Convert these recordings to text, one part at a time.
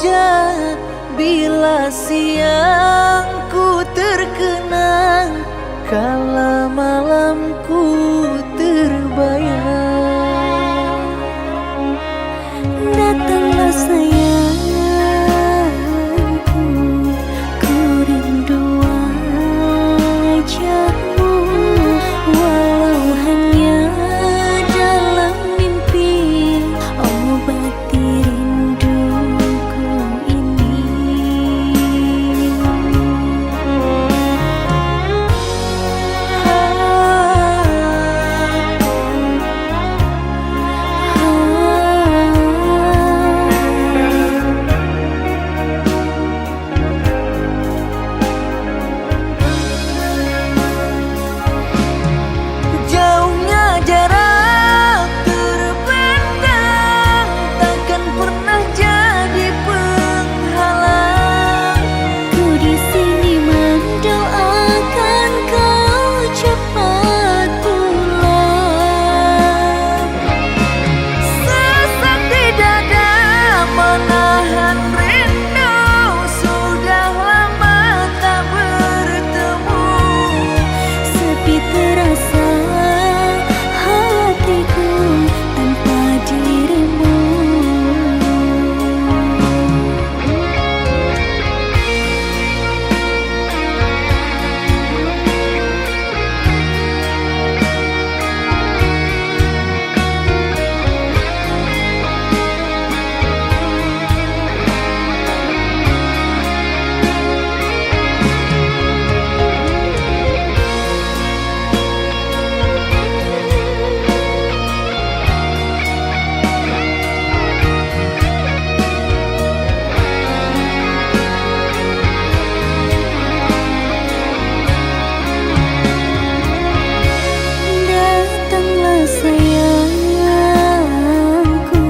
saja bila siangku terkenang, kala malamku terbayang. Datanglah sayangku, ku rindu wajahmu, walau hanya dalam mimpi, obati rinduku ini. Jauhnya jarak terbentang, takkan pernah jadi penghalang. Ku di sini mendoakan kau cepat pulang. Sesak di dada menahan rindu, sudah lama tak bertemu. Sepi terasa hatiku tanpa dirimu. Datanglah sayangku,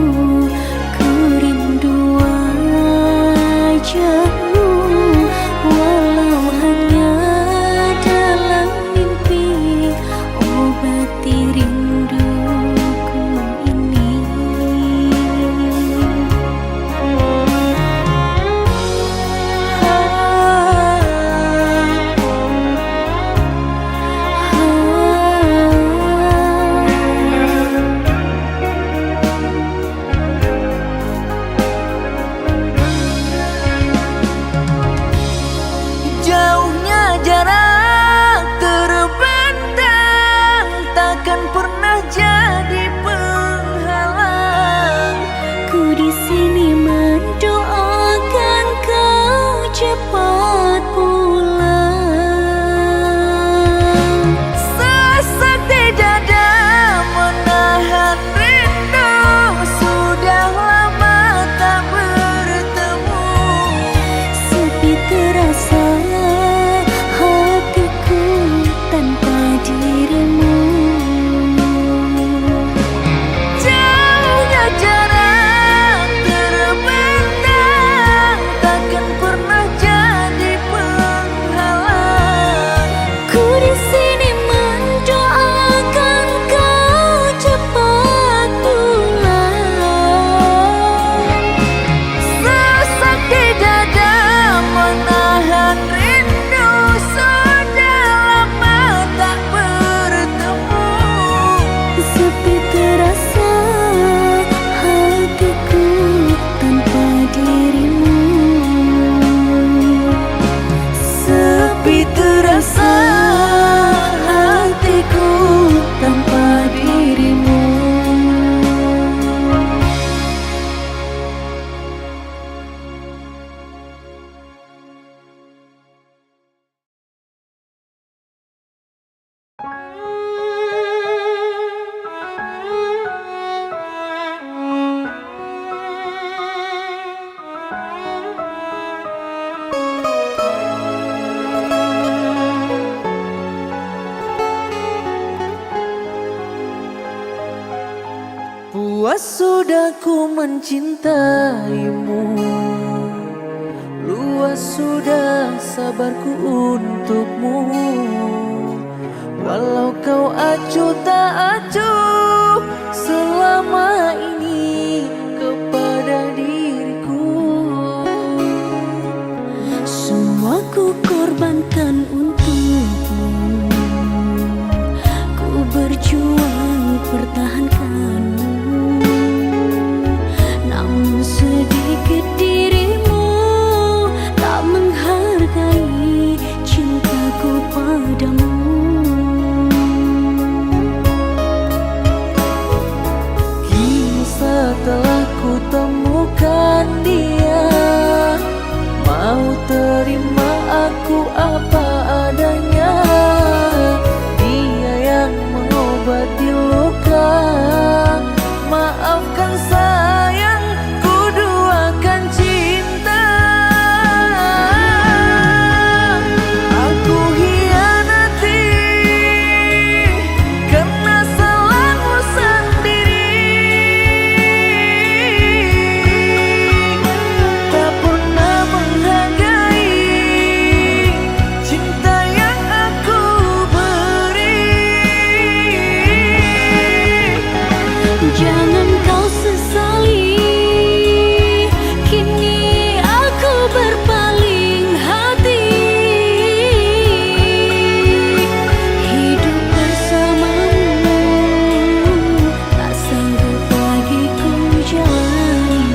ku rindu wajahmu, walau hanya dalam mimpi, obati rinduku ini. Jauhnya jarak terbentang, takkan pernah jadi penghalang. Ku di sini mendoakan kau cepat pulang. Sesak di dada menahan rindu, sudah lama tak bertemu. Sepi terasa hatiku tanpa dirimu. Jauhnya jarak terbentang, takkan pernah jadi penghalang. Ku di sini mendoakan kau cepat pulang. Sesak di dada menahan rindu, sudah lama tak bertemu. Sepi terasa hatiku tanpa dirimu. Sepi terasa hatiku tanpa dirimu. Puas sudah ku mencintaimu, luas sudah sabarku untukmu. Walau kau acuh tak acuh selama ini kepada diriku. sedikit dirimu tak menghargai cintaku padamu. Kini setelah ku temukan dia, mau terima aku apa adanya. Dia yang mengobati luka. Maafkan sayang, ku duakan cinta. Aku hianati karena salahmu sendiri. Tak pernah menghargai cinta yang aku beri. Jangan kau sesali, kini aku berpaling hati. Hidup bersamamu tak sanggup lagi ku jalani.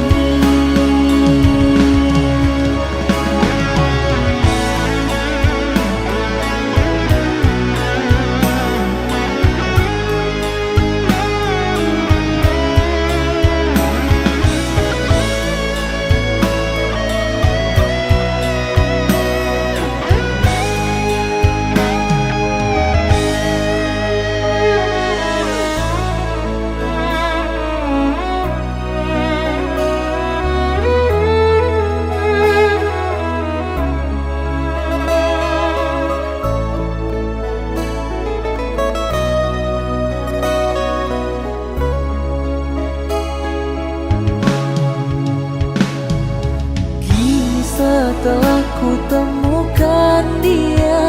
Kini setelah ku temukan dia,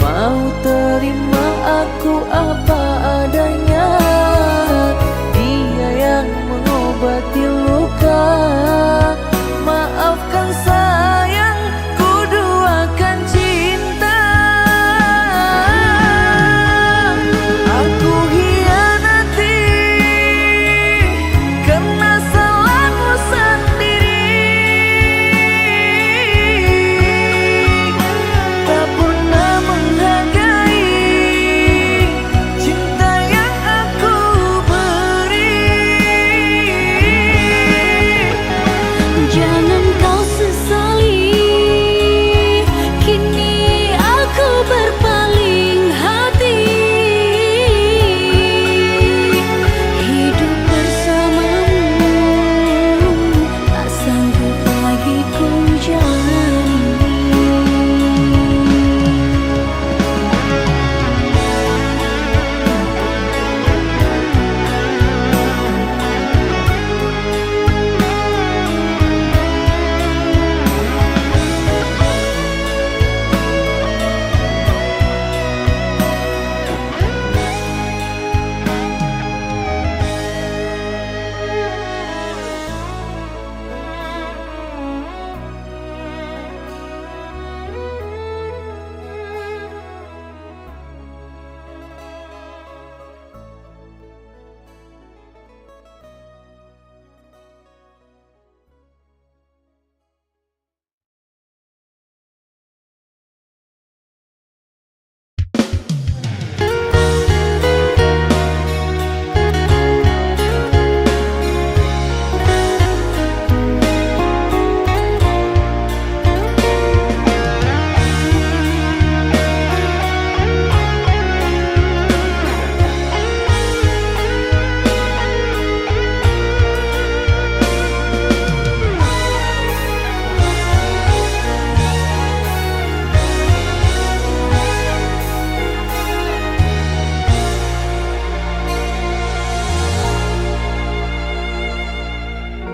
mau terima aku apa adanya. Dia yang mengobati luka. Maafkan sayang, ku duakan cinta. Aku hianati karena salahmu sendiri. Tak pernah menghargai cinta yang aku beri. Jangan kau sesali, kini aku berpaling hati. Hidup bersamamu tak sanggup lagi ku jalani.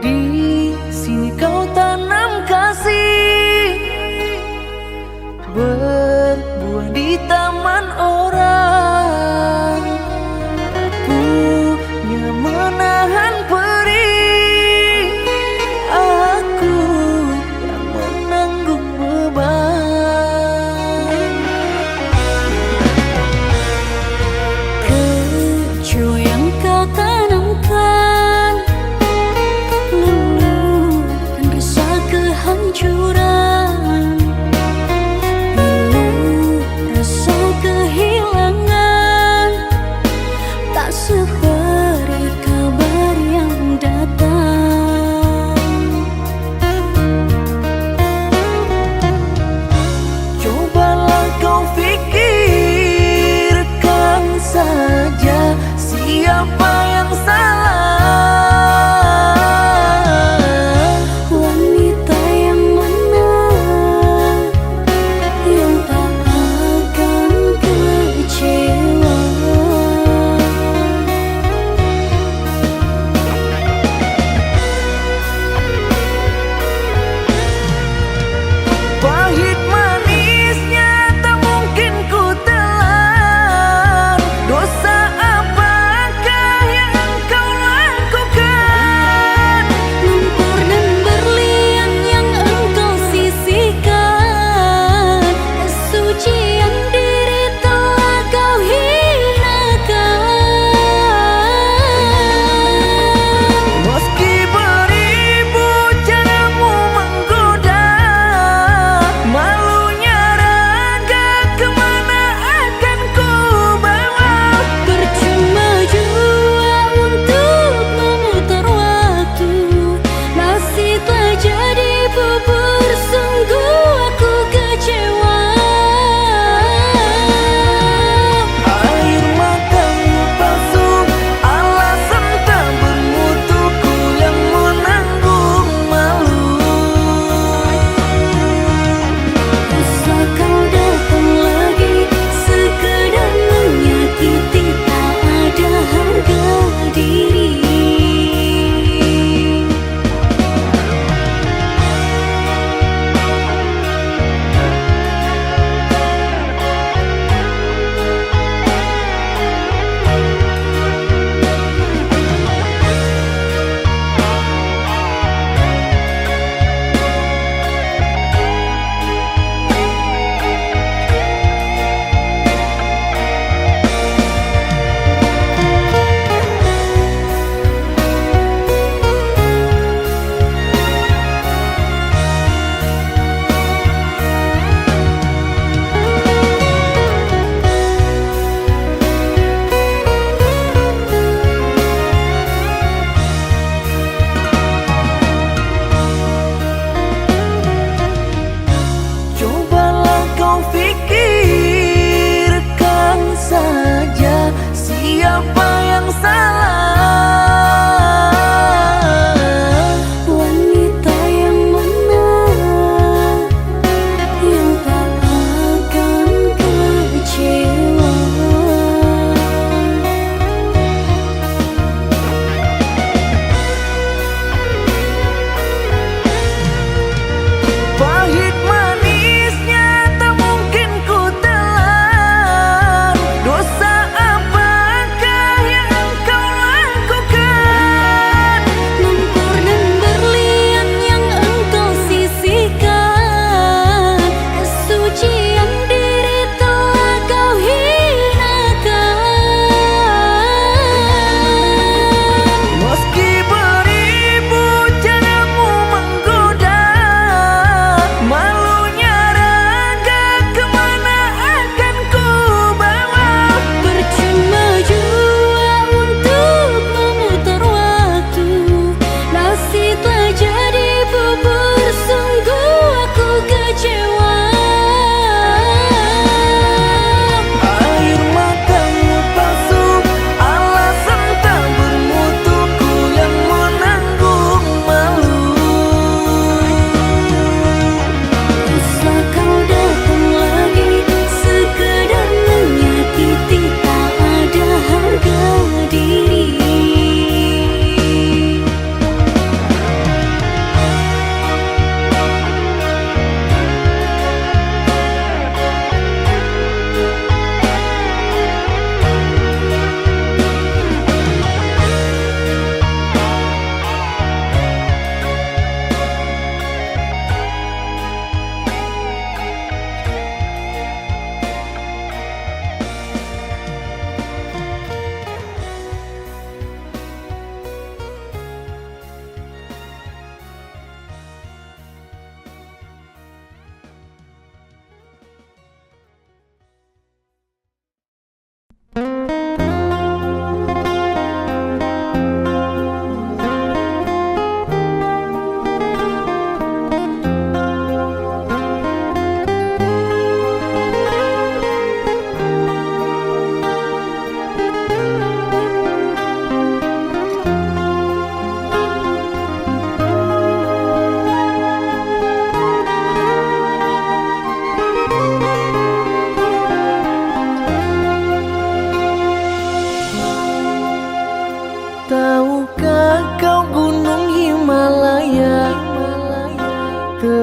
Di sini kau tanam kasih, berbuah di taman orang, punya menahan perih. Aku yang menanggung beban. Keju yang kau tanamkan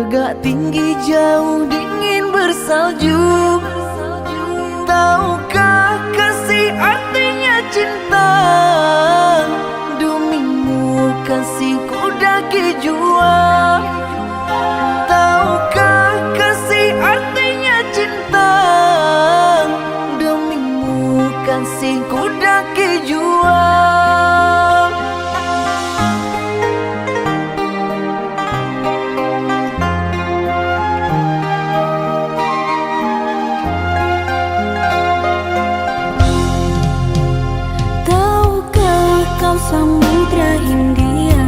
agak tinggi, jauh, dingin bersalju. Tahukah kasih artinya cinta? Demimu kasihku daki jua. Tahukah kasih artinya cinta? Demimu kasihku daki jua. Tahukah kau samudra Hindia?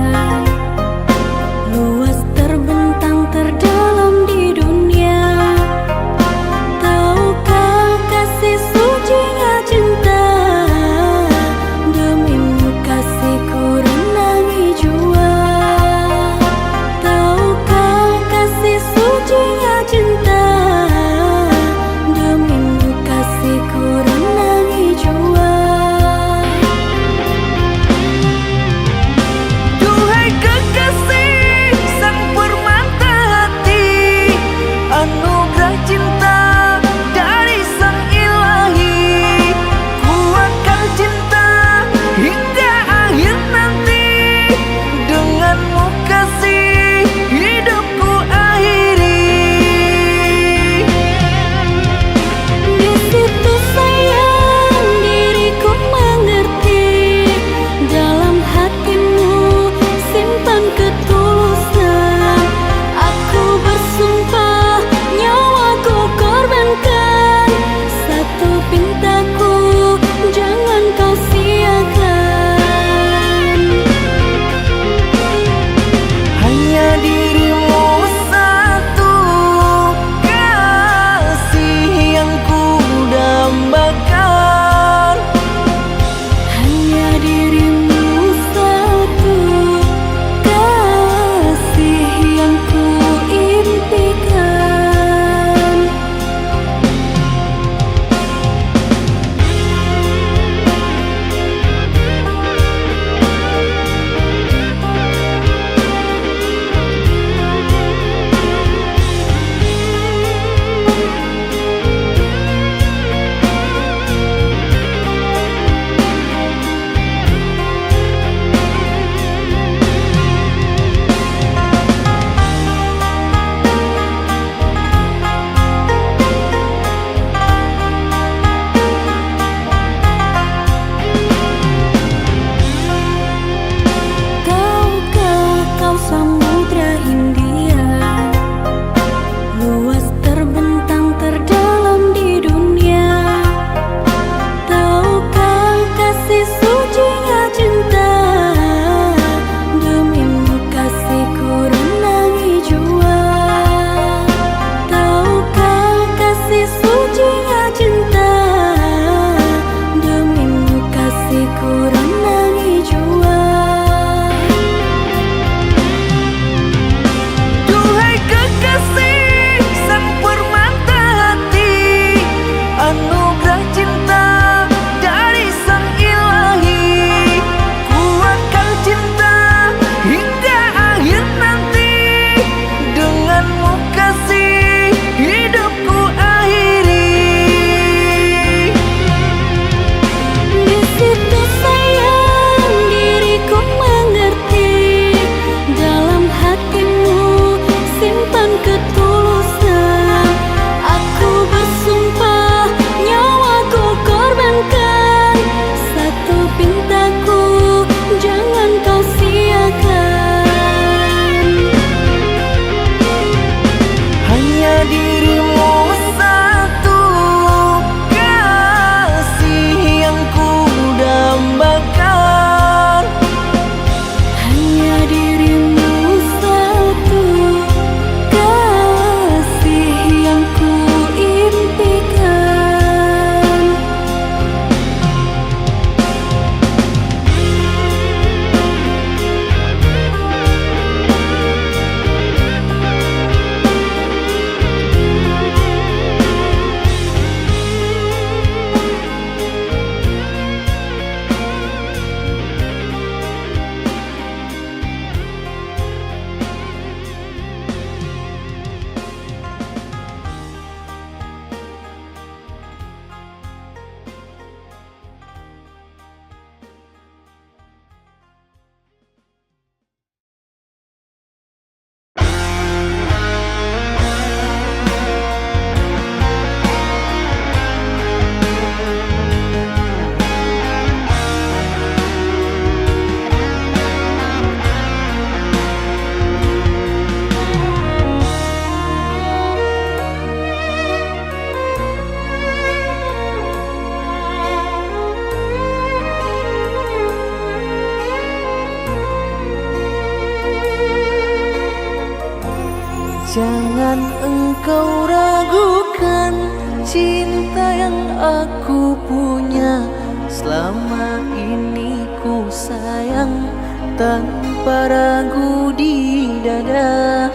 Jangan engkau ragukan cinta yang aku punya. Selama ini ku sayang tanpa ragu di dada.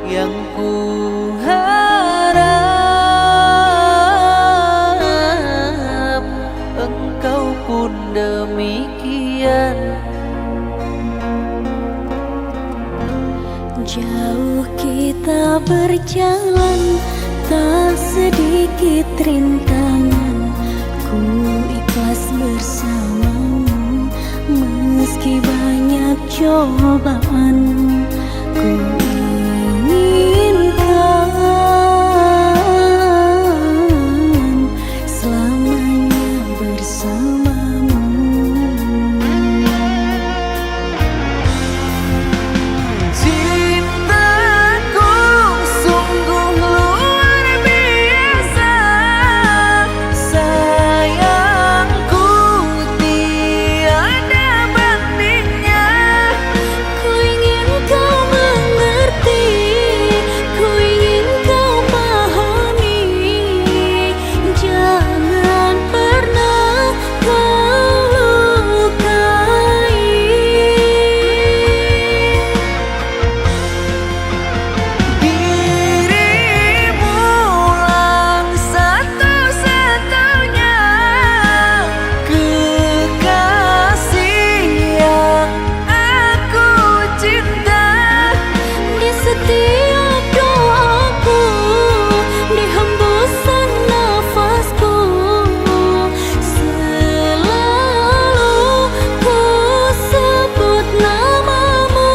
Yang ku harap engkau pun demikian. Jauh kita berjalan, tak sedikit rintangan. Ku ikhlas bersamamu, meski banyak cobaan. Ku inginkan selamanya bersamamu. Cintaku sungguh luar biasa, sayangku tiada bandingnya. Ku ingin kau mengerti, ku ingin kau pahami. Jangan pernah kau lukai. Dirimulah satu-satunya kekasih yang aku cinta. Di setiap doaku, di hembusan nafasku, selalu ku sebut namamu.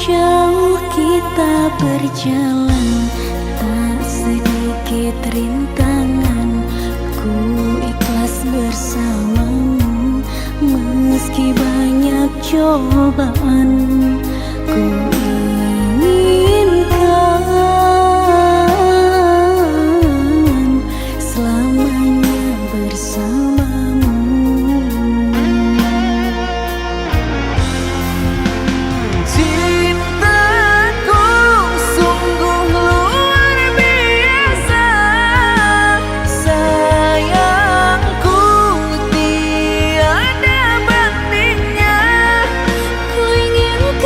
Jauh kita berjalan, tak sedikit rintangan. Ku ikhlas bersamamu, meski banyak cobaan. Ku inginkan selamanya bersamamu. Cintaku sungguh luar biasa, sayangku tiada bandingnya. Ku ingin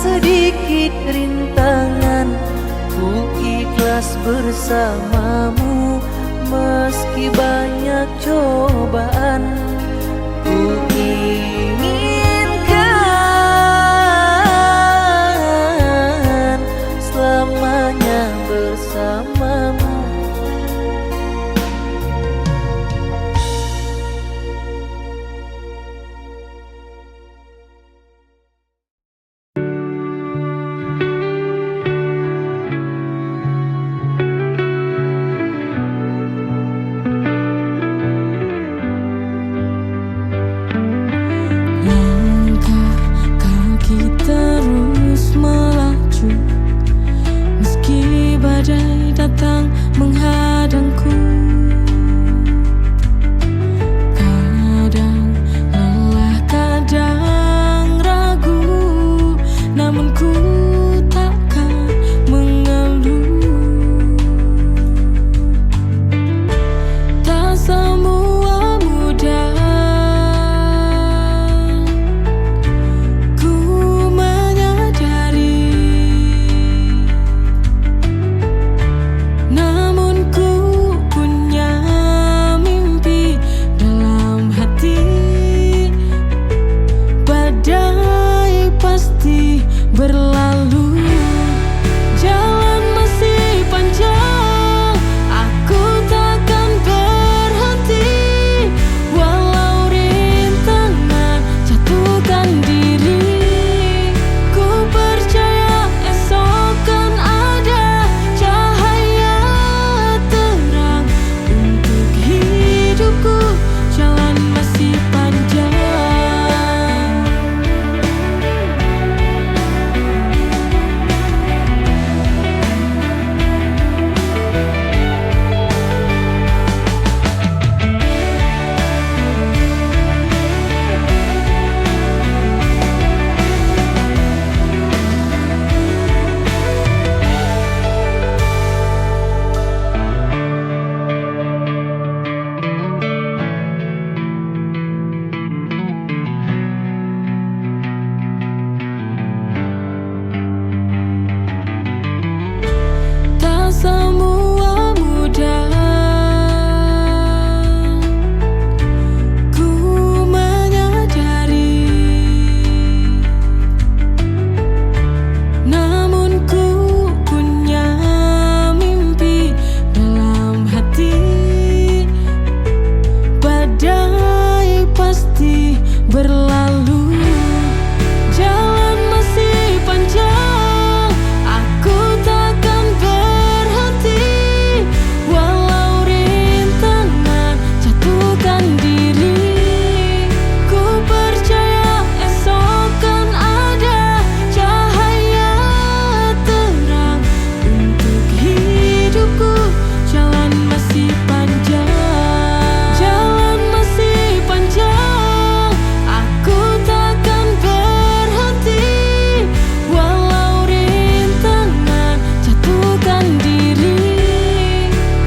sedikit rintangan, ku ikhlas bersamamu. Meski banyak cobaan, ku inginkan selamanya bersamamu. Datang menghadangku, kadang lelah, kadang ragu, namun ku takkan mengeluh. Tak semua mudah, ku menyadari. Namun ku punya mimpi dalam hati, badai pasti berlalu. Jalan masih panjang, aku takkan berhenti. Walau rintangan jatuhkan diri, ku percaya esok kan ada cahaya terang untuk hidupku. Jalan masih panjang. Tak semua mudah, ku menyadari. Namun ku punya mimpi dalam hati, badai pasti berlalu. Jalan masih panjang, aku takkan berhenti. Walau rintangan jatuhkan diri, ku percaya esok kan ada cahaya terang untuk hidupku. Jalan masih panjang, jalan masih panjang, aku takkan berhenti. Walau rintangan jatuhkan diri,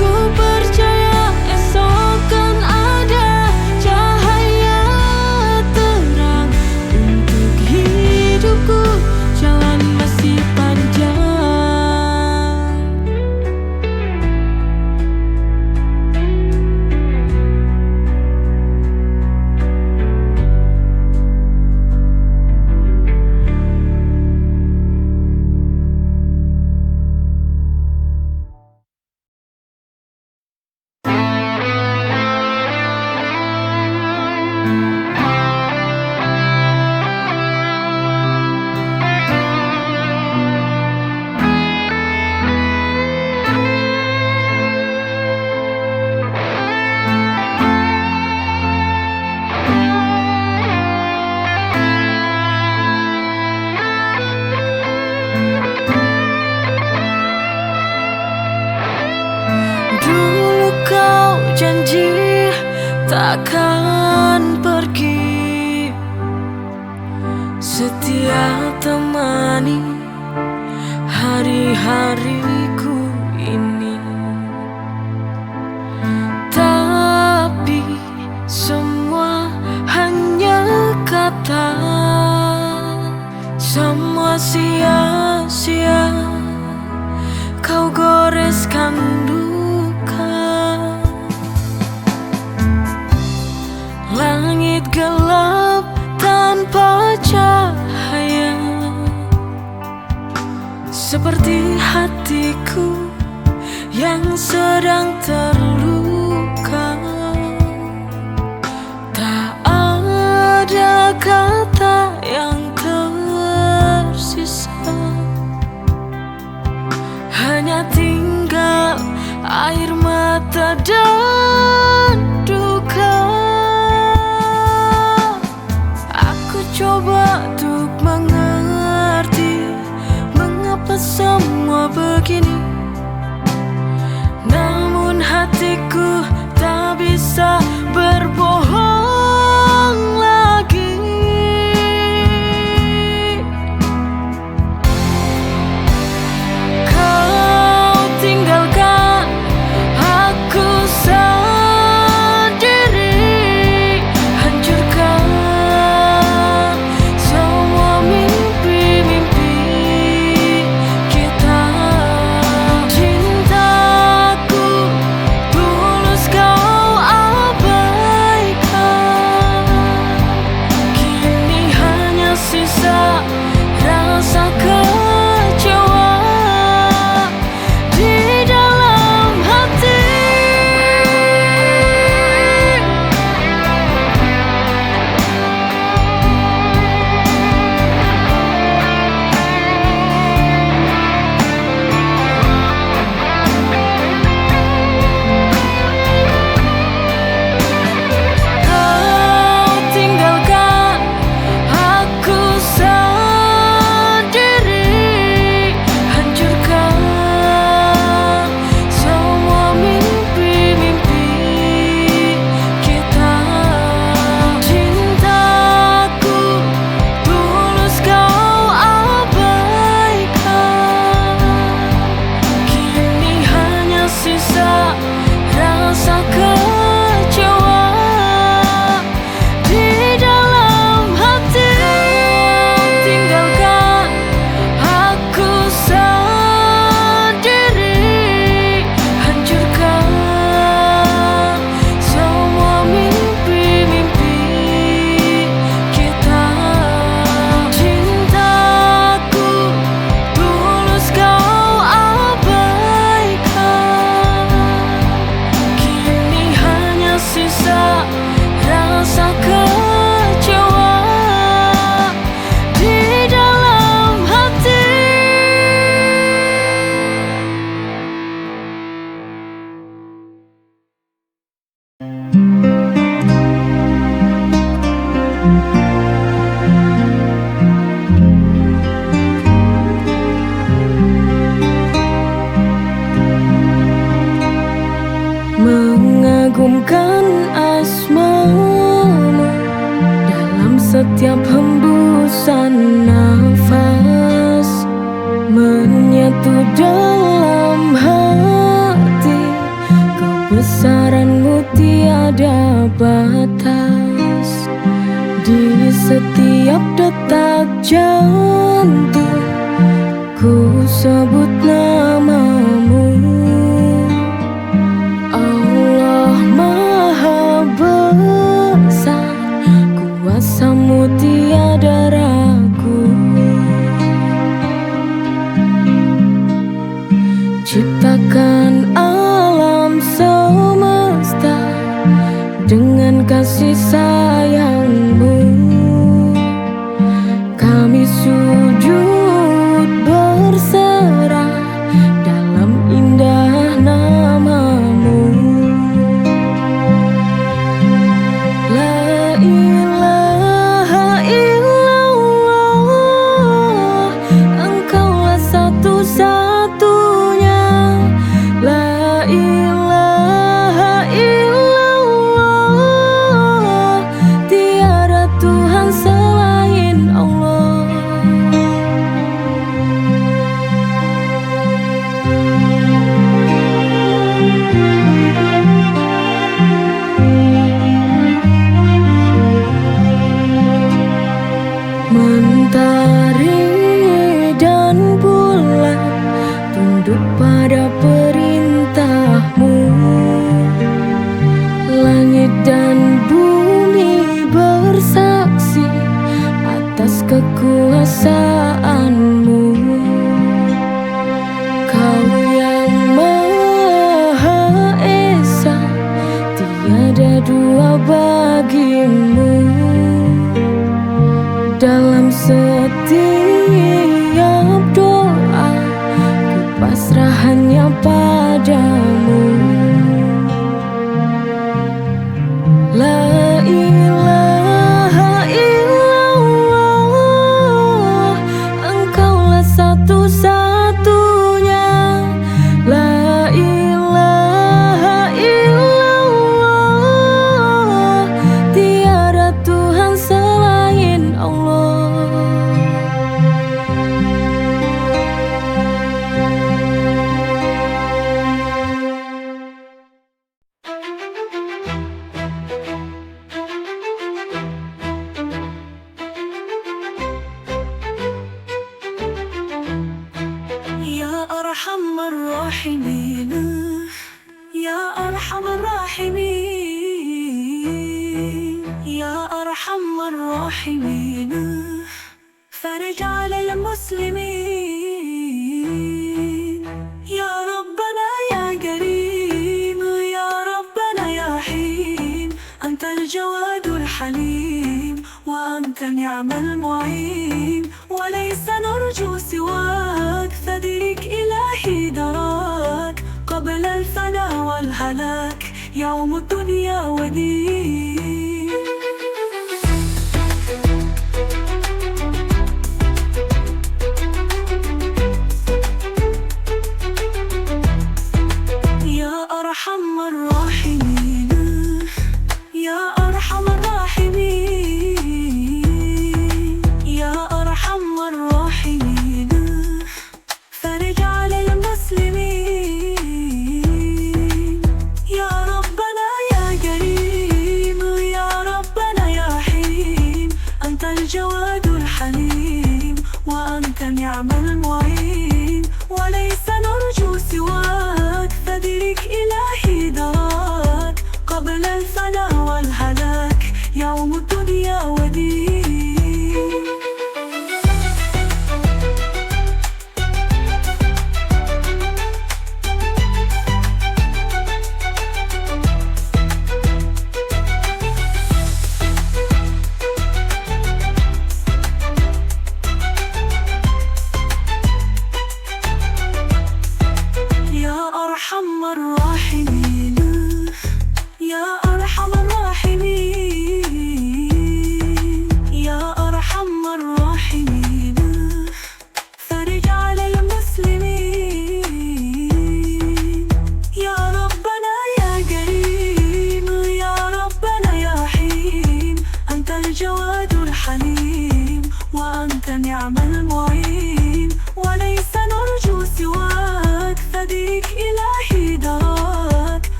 ku percaya esok kan ada cahaya terang untuk hidupku. Jalan masih panjang. Dulu kau janji takkan pergi, setia temani hari-hariku ini. Tapi semua hanya kata, semua sia-sia kau goreskan duka. Langit gelap tanpa cahaya, seperti hatiku yang sedang terluka. Tak ada kata yang tersisa, hanya tinggal air mata dan duka. Aku coba untuk mengerti mengapa semua begini, namun hatiku tak bisa berbohong lagi. Kau tinggalkan aku sendiri, hancurkan semua mimpi-mimpi kita. Cintaku tulus kau abaikan, kini hanya sisa rasa kecewa di dalam hati. Kau tinggalkan aku sendiri, hancurkan semua mimpi-mimpi kita. Cintaku tulus kau abaikan, kini hanya sisa rasa kecewa di dalam hati. Tinggalkan aku sendiri, hancurkan semua mimpi-mimpi kita. Cintaku tulus kau abaikan, kini hanya sisa rasa kecewa di dalam hati. Mengagumkan asmamu dalam setiap hembusan nafas, menyatu dalam hati. Kebesaranmu tiada batas, di setiap detak jantung ku sebut namamu. Allah Maha Besar, kuasamu tiada ragu. Ciptakan alam semesta dengan kasih sayangmu. Kami sujud berserah dalam indah namamu. La ilaha illallah, engkaulah satu-satunya. La ilaha illallah, tunduk pada perintah-Mu. Langit dan bumi bersaksi atas kekuasaan-Mu. Kau yang Maha Esa, tiada dua bagi-Mu. Dalam setiap doa, ku pasrah hanya padamu. La ilaha illallah, Engkaulah satu-satunya. La ilaha illallah, tiada Tuhan selain Allah. Ya Arhamar Rahimin, Ya Arhamar Rahimin, Ya Arhamar Rahimin, فرج على المسلمين. يا ربنا يا كريم، يا ربنا يا حليم، أنت الجواد الحليم، وأنت نعم المعين، وليس نرجو سواك، فدرك إلهي دراك قبل الفناء والهلاك، يوم الدنيا ودين. يا أرحم الراحمين، يا أرحم الراحمين، يا أرحم الراحمين، فرج على المسلمين. يا ربنا يا كريم، يا ربنا يا حليم، أنت الجواد الحليم، وأنت نعم المعين، وليس نرجو سواك، فدرك إلهي دراك قبل الفناء والهلاك، يوم الدنيا ودين. يا أرحم الراحمين، يا أرحم الراحمين، يا أرحم الراحمين، فرج على المسلمين. يا ربنا يا كريم، يا ربنا يا حليم، أنت الجواد الحليم، وأنت نعم المعين، وليس